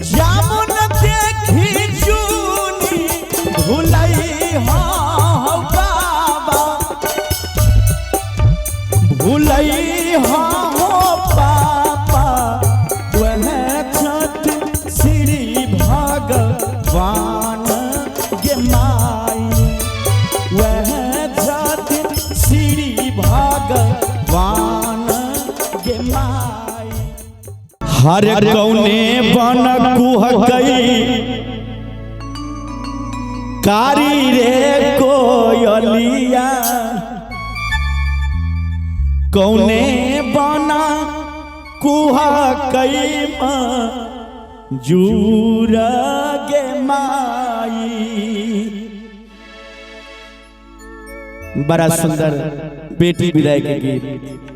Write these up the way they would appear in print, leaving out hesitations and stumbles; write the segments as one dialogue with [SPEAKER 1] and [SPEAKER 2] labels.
[SPEAKER 1] जामुन देखी चूनी भुलई हो बाबा, भुलई हो पापा, वह छठ श्री भगवान गे माई, वह छठ श्री भगवान गे माई। हर कौने बन कुहकई कारी रे कोयलिया, कौने बना कुहकई जूर गे माई। बड़ा सुंदर बेटी विदाई के गीत।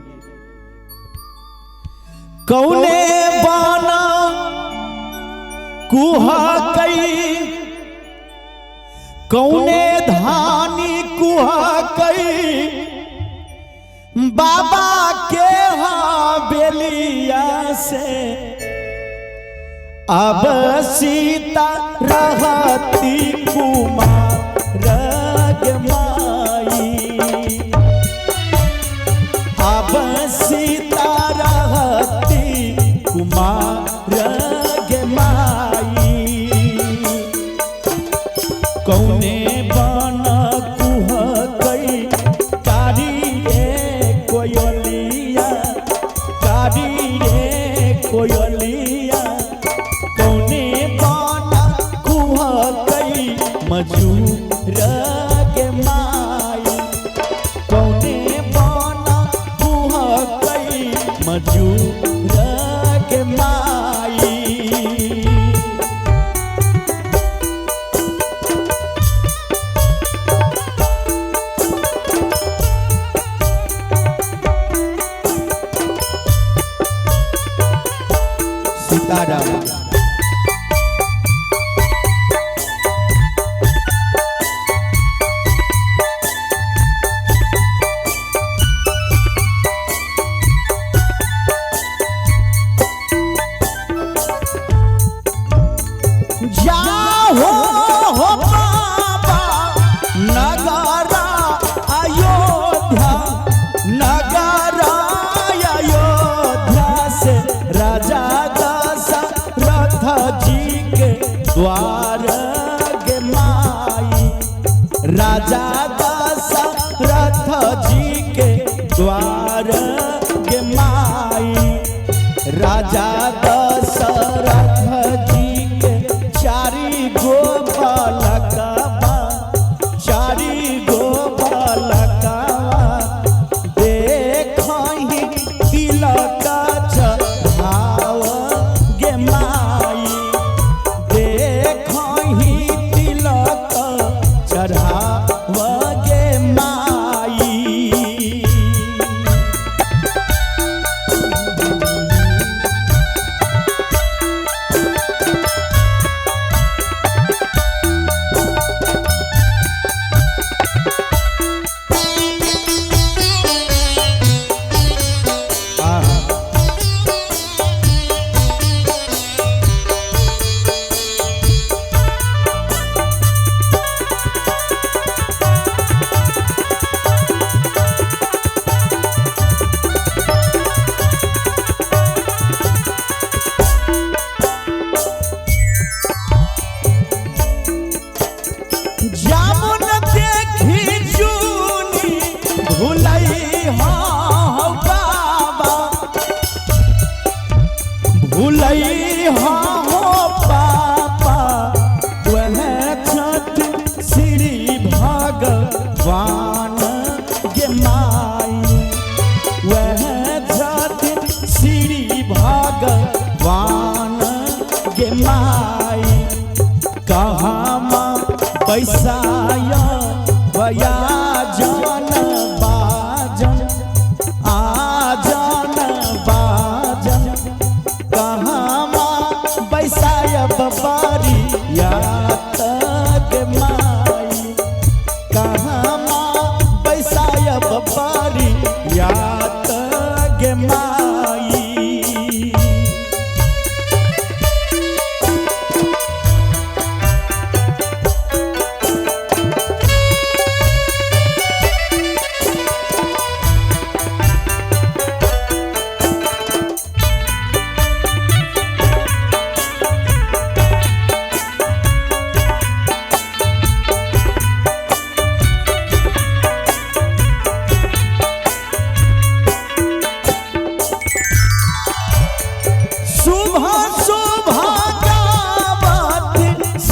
[SPEAKER 1] कौने बना कुहकई, कौने धानी कुहकई, बाबा के हवेलिया से अब सीता रहती कुमार गे माई, अब सीता रहती कुमार गे माई। कौने बन कुहकई कारी रे कोयलिया, कारी रे कोयलिया, कौने बन कुहकई मजूर गे माई, कौने बन कुहकई मजूर गे माई। सीताराम। जाहो हो बाबा नगरा अयोध्या, नगरा अयोध्या से राजा दशरथ जी के द्वार गे माई, राजा दशरथ जी के द्वार गे माई। राजा दशरथ जी के चारी गो बालकवा, चारी गो बालकवा, देखहि तिलक चढ़ाव गे माई, देखहि तिलक चढ़ाव गे माई। जामुन देखी चूनी भुलई हो बाबा, भुलई हो पापा, वह छठ श्री भगवान गे माई, वह छठ श्री भगवान गे माई। कहाँ पैसाया बया जान बाजन, आ जान बाजन, कहाँ बैसाया बारी या गे माई, कहाँ बैसाया बारी या गे माई।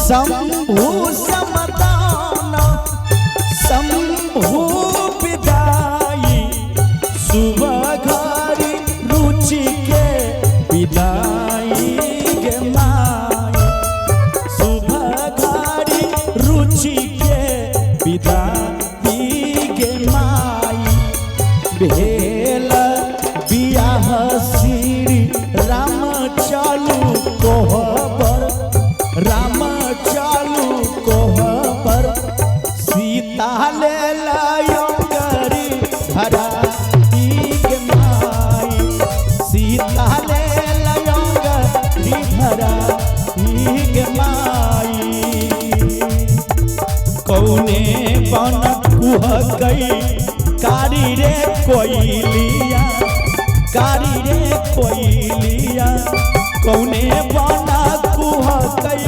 [SPEAKER 1] शंभु समदान शंभु विदाई सुबह घड़ी रुचि के विदाई गे माई सुबह घड़ी रुचि के विदाई गे माई भेल बियाह श्री राम चालू कोहबर राम चालू कोहबर सीता ले लयंगरी धरा गे माई सीता ले लयंगरी धरा गे माई कौने बन कुह गई कारी रे कोयलिया कारी रे कोयलिया कौने बना कुह कई